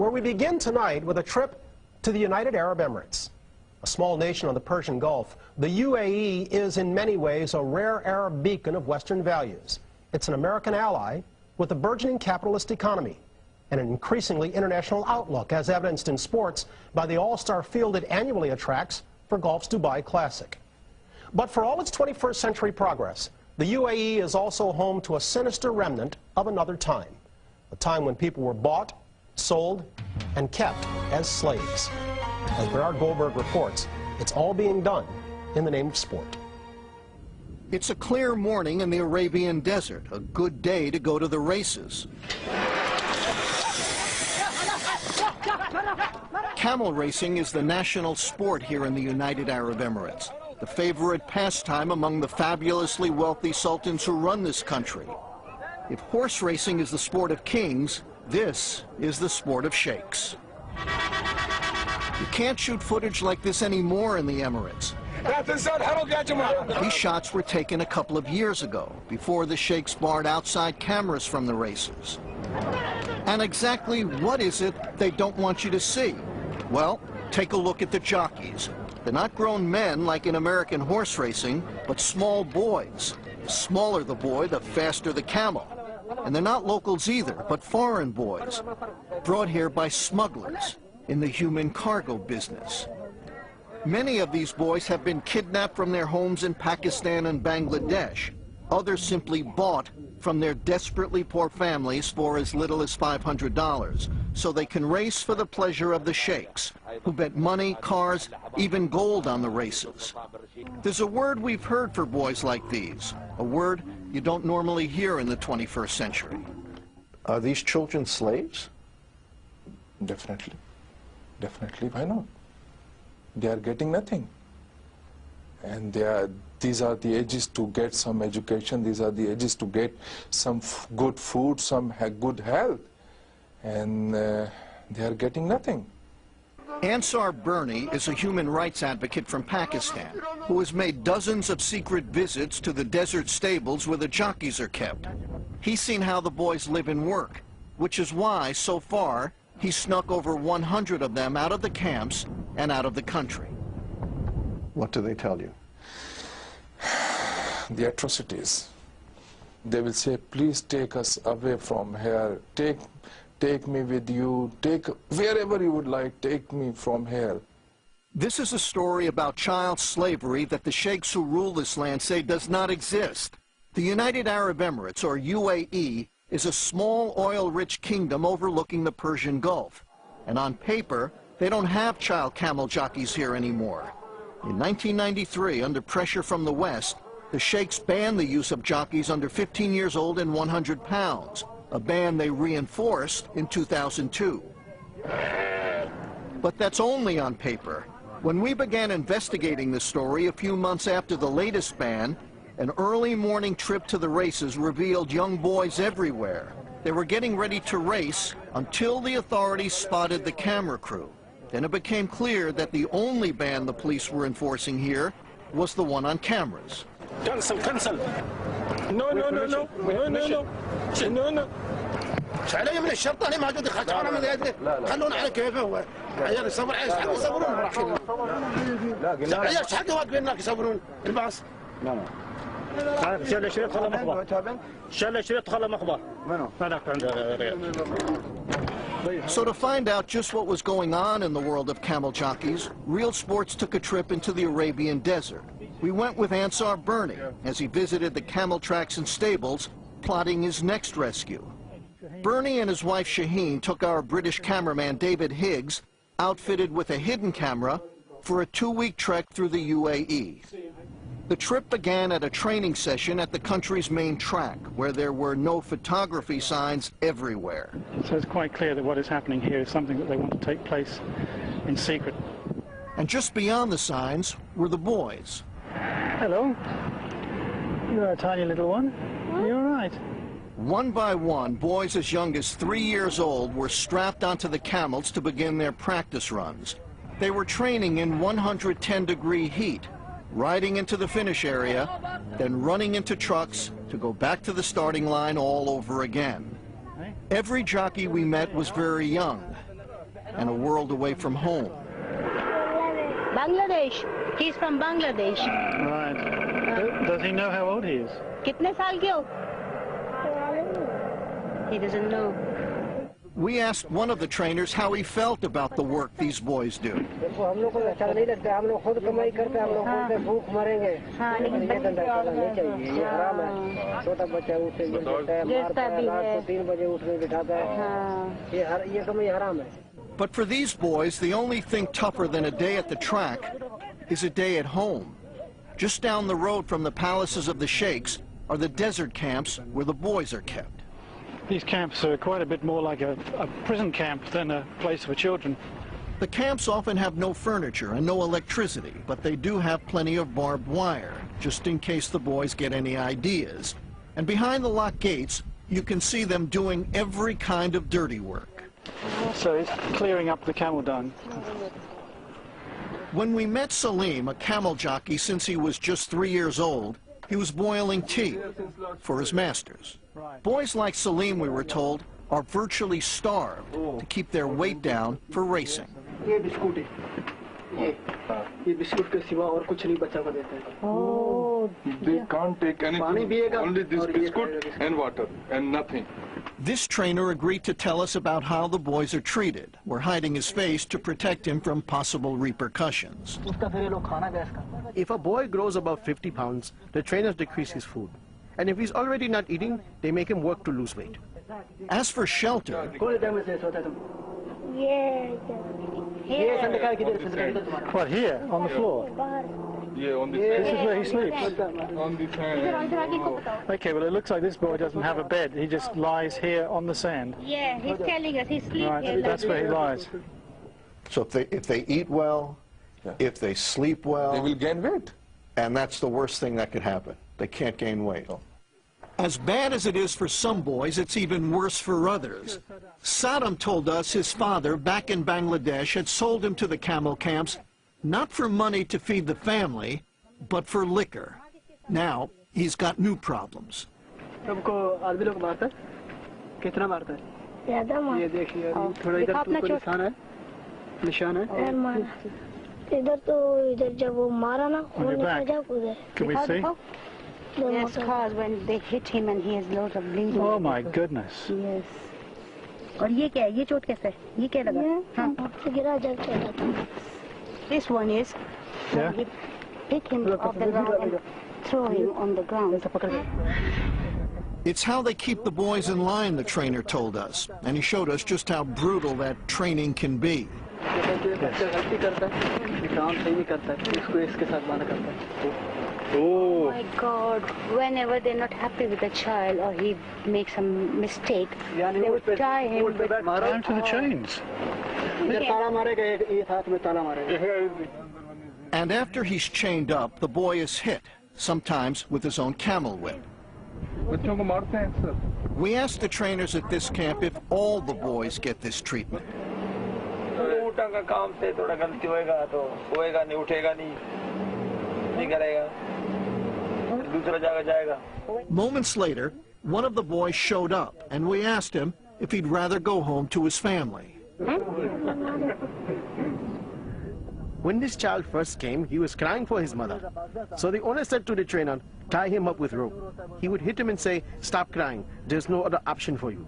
where we begin tonight with a trip to the United Arab Emirates. A small nation on the Persian Gulf, the UAE is in many ways a rare Arab beacon of Western values. It's an American ally with a burgeoning capitalist economy and an increasingly international outlook, as evidenced in sports by the all-star field it annually attracts for golf's Dubai Classic. But for all its 21st century progress, the UAE is also home to a sinister remnant of another time, a time when people were bought, sold, and kept as slaves. As Bernard Goldberg reports, it's all being done in the name of sport. It's a clear morning in the Arabian desert, a good day to go to the races. Camel racing is the national sport here in the United Arab Emirates, the favorite pastime among the fabulously wealthy sultans who run this country. If horse racing is the sport of kings, this is the sport of sheikhs. You can't shoot footage like this anymore in the Emirates. These shots were taken a couple of years ago, before the sheikhs barred outside cameras from the races. And exactly what is it they don't want you to see? Well, take a look at the jockeys. They're not grown men like in American horse racing, but small boys. The smaller the boy, the faster the camel. And they're not locals either, but foreign boys, brought here by smugglers in the human cargo business. Many of these boys have been kidnapped from their homes in Pakistan and Bangladesh. Others simply bought from their desperately poor families for as little as $500, so they can race for the pleasure of the sheikhs, who bet money, cars, even gold on the races. There's a word we've heard for boys like these, a word you don't normally hear in the 21st century. Are these children slaves? Definitely. Definitely, why not? They are getting nothing. And these are the ages to get some education, these are the ages to get some good food, some good health. And they are getting nothing. Ansar Bernie is a human rights advocate from Pakistan who has made dozens of secret visits to the desert stables where the jockeys are kept. He's seen how the boys live and work, which is why, so far, he snuck over 100 of them out of the camps and out of the country. What do they tell you? The atrocities. They will say, please take us away from here. Take me with you. Take wherever you would like. Take me from here. This is a story about child slavery that the sheikhs who rule this land say does not exist. The United Arab Emirates, or UAE, is a small oil-rich kingdom overlooking the Persian Gulf. And on paper, they don't have child camel jockeys here anymore. In 1993, under pressure from the West, the sheikhs banned the use of jockeys under 15 years old and 100 pounds, a ban they reinforced in 2002. But that's only on paper. When we began investigating the story a few months after the latest ban, an early morning trip to the races revealed young boys everywhere. They were getting ready to race until the authorities spotted the camera crew. Then it became clear that the only ban the police were enforcing here was the one on cameras. Cancel. No. علي من الشرطة أنا ما قد دخلت أنا من هذه خلونا على كيفه هو عيال يصبر عايز حق يصبرون راحين عيال حق واقفين هناك يصبرون الباص شال شريط خلى مخبر شال شريط خلى مخبر هناك عند So to find out just what was going on in the world of camel jockeys, Real Sports took a trip into the Arabian desert. We went with Ansar Bernie as he visited the camel tracks and stables, plotting his next rescue. Bernie and his wife Shaheen took our British cameraman David Higgs, outfitted with a hidden camera, for a 2-week trek through the UAE. The trip began at a training session at the country's main track, where there were no photography signs everywhere. So it's quite clear that what is happening here is something that they want to take place in secret. And just beyond the signs were the boys. Hello. You're a tiny little one. You're all right. One by one, boys as young as 3 years old were strapped onto the camels to begin their practice runs. They were training in 110-degree heat, riding into the finish area, then running into trucks to go back to the starting line all over again. Every jockey we met was very young. and a world away from home. Bangladesh. He's from Bangladesh. Right. Does he know how old he is? कितने साल के हो? He doesn't know. We asked one of the trainers how he felt about the work these boys do. But for these boys, the only thing tougher than a day at the track is a day at home. Just down the road from the palaces of the sheikhs are the desert camps where the boys are kept. These camps are quite a bit more like a prison camp than a place for children. The camps often have no furniture and no electricity, but they do have plenty of barbed wire, just in case the boys get any ideas. And behind the locked gates, you can see them doing every kind of dirty work. So it's clearing up the camel dung. When we met Salim, a camel jockey since he was just 3 years old, he was boiling tea for his masters. Boys like Salim, we were told, are virtually starved to keep their weight down for racing. Oh. They can't take anything, only this biscuit and water and nothing. This trainer agreed to tell us about how the boys are treated. We're hiding his face to protect him from possible repercussions. If a boy grows above 50 pounds, the trainers decrease his food. And if he's already not eating, they make him work to lose weight. As for shelter, What, here, on the floor? Yeah, on This is where he sleeps. on the sand. Okay, well, it looks like this boy doesn't have a bed. He just lies here on the sand. Yeah, he's telling us he sleeps here. Right, that's where he lies. So if they eat well, if they sleep well, They will gain weight. and that's the worst thing that could happen. They can't gain weight. as bad as it is for some boys, it's even worse for others. Saddam told us his father back in Bangladesh had sold him to the camel camps not for money to feed the family, but for liquor. Now, he's got new problems. Can we see? Yes, cause when they hit him and he has loads of bleeding. Oh my goodness. Yes. और ये क्या है? ये चोट कैसे? ये क्या लगा? हाँ. This one is Yeah. he pick him off the ground and throw him on the ground. It's how they keep the boys in line, the trainer told us, and he showed us just how brutal that training can be. Oh my God! Whenever they're not happy with the child or he makes a mistake, they would tie him with Down to the chains. And after he's chained up, the boy is hit, sometimes with his own camel whip. We asked the trainers at this camp if all the boys get this treatment. Moments later, one of the boys showed up, and we asked him if he'd rather go home to his family. When this child first came, he was crying for his mother. So the owner said to the trainer, tie him up with rope. He would hit him and say, stop crying, there's no other option for you.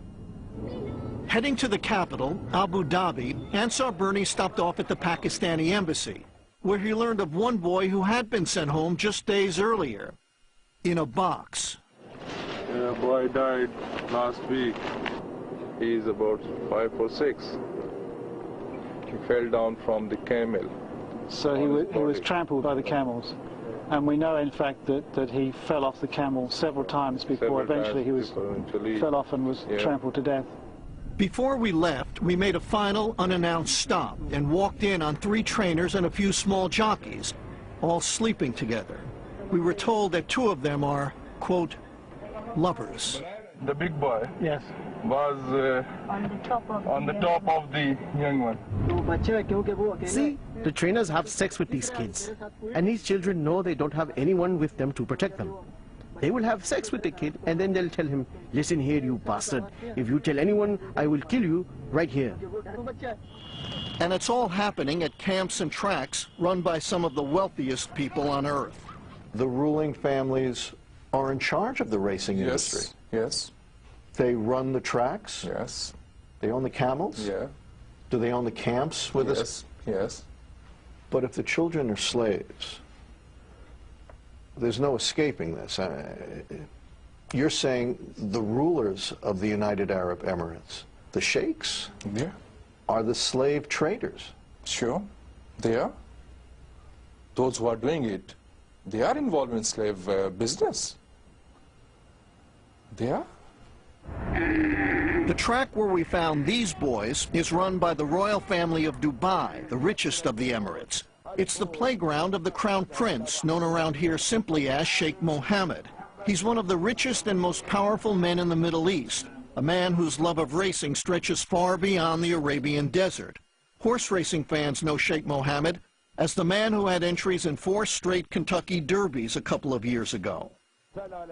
Heading to the capital, Abu Dhabi, Ansar Bernie stopped off at the Pakistani embassy, where he learned of one boy who had been sent home just days earlier, in a box. A boy died last week. He's about 5 or 6. He fell down from the camel. So he was trampled by the camels. And we know, in fact, that he fell off the camel several times before eventually he fell off and was trampled to death. Before we left, we made a final unannounced stop and walked in on 3 trainers and a few small jockeys, all sleeping together. We were told that 2 of them are, quote, lovers. The big boy Yes. was on the top of the young one. See, the trainers have sex with these kids. And these children know they don't have anyone with them to protect them. They will have sex with the kid, and then they'll tell him, listen here, you bastard. If you tell anyone, I will kill you right here. And it's all happening at camps and tracks run by some of the wealthiest people on earth. The ruling families are in charge of the racing industry. Yes. They run the tracks. Yes. They own the camels. Yeah. Do they own the camps with us? Yes. Yes. But if the children are slaves, there's no escaping this. You're saying the rulers of the United Arab Emirates, the sheikhs, Yeah. are the slave traders. Sure. They are. Those who are doing it, they are involved in slave business. They are. The track where we found these boys is run by the royal family of Dubai, the richest of the Emirates. It's the playground of the Crown Prince, known around here simply as Sheikh Mohammed. He's one of the richest and most powerful men in the Middle East, a man whose love of racing stretches far beyond the Arabian desert. Horse racing fans know Sheikh Mohammed as the man who had entries in 4 straight Kentucky Derbies a couple of years ago.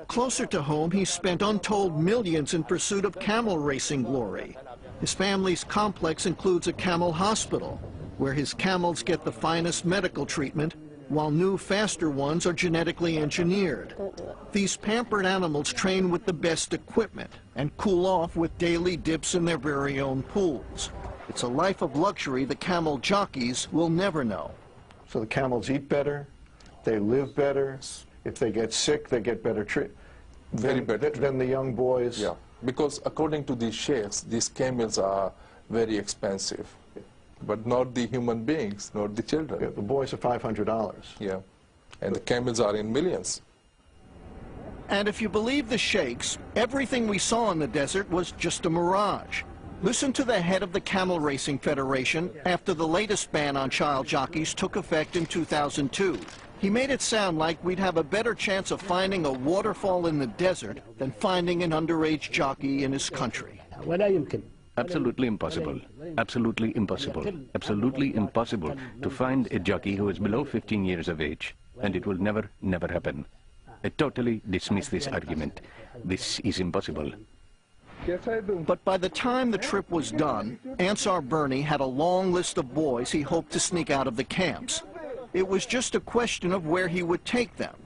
Closer to home, he spent untold millions in pursuit of camel racing glory. His family's complex includes a camel hospital, where his camels get the finest medical treatment, while new, faster ones are genetically engineered. These pampered animals train with the best equipment and cool off with daily dips in their very own pools. It's a life of luxury the camel jockeys will never know. So the camels eat better, they live better. If they get sick, they get better treatment. Very better Than the young boys. Yeah. Because according to these sheikhs, these camels are very expensive. But not the human beings, not the children. Yeah, the boys are $500. Yeah. And the camels are in millions. And if you believe the sheikhs, everything we saw in the desert was just a mirage. Listen to the head of the Camel Racing Federation after the latest ban on child jockeys took effect in 2002. He made it sound like we'd have a better chance of finding a waterfall in the desert than finding an underage jockey in his country. Absolutely impossible. Absolutely impossible. Absolutely impossible to find a jockey who is below 15 years of age, and it will never, never happen. I totally dismiss this argument. This is impossible. But by the time the trip was done, Ansar Bernie had a long list of boys he hoped to sneak out of the camps. It was just a question of where he would take them.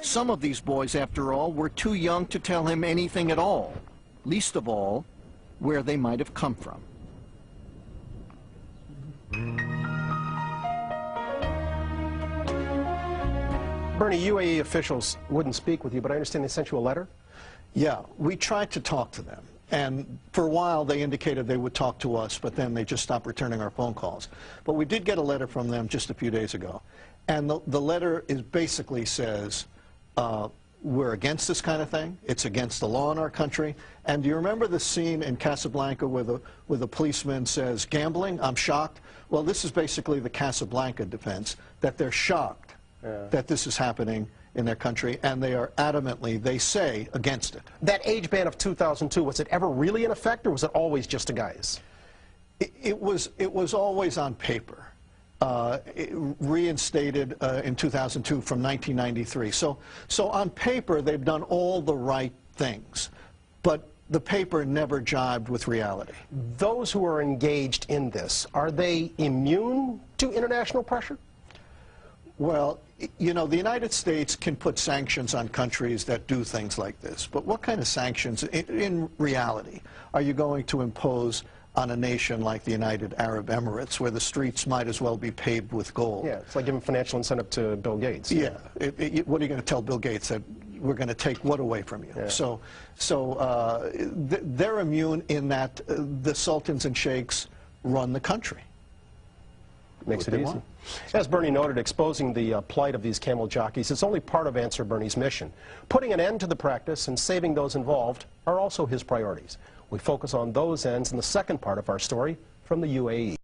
Some of these boys, after all, were too young to tell him anything at all, least of all, where they might have come from. Bernie, UAE officials wouldn't speak with you, but I understand they sent you a letter? Yeah, we tried to talk to them. And for a while, they indicated they would talk to us, but then they just stopped returning our phone calls. But we did get a letter from them just a few days ago. And the letter basically says, we're against this kind of thing. It's against the law in our country. And do you remember the scene in Casablanca where the policeman says, gambling? I'm shocked. Well, this is basically the Casablanca defense, that they're shocked that this is happening in their country, and they are adamantly, they say, against it. That age ban of 2002, was it ever really in effect, or was it always just a guise? It was always on paper. Reinstated in 2002 from 1993. So on paper, they've done all the right things, but the paper never jibed with reality. Those who are engaged in this, are they immune to international pressure? Well, you know, the United States can put sanctions on countries that do things like this, but what kind of sanctions, in reality, are you going to impose on a nation like the United Arab Emirates, where the streets might as well be paved with gold? Yeah, it's like giving financial incentive to Bill Gates. Yeah. What are you going to tell Bill Gates, that we're going to take what away from you? Yeah. They're immune in that the sultans and sheikhs run the country. Makes it easy. As Bernie noted, exposing the plight of these camel jockeys is only part of Ansar Bernie's mission. Putting an end to the practice and saving those involved are also his priorities. We focus on those ends in the second part of our story from the UAE.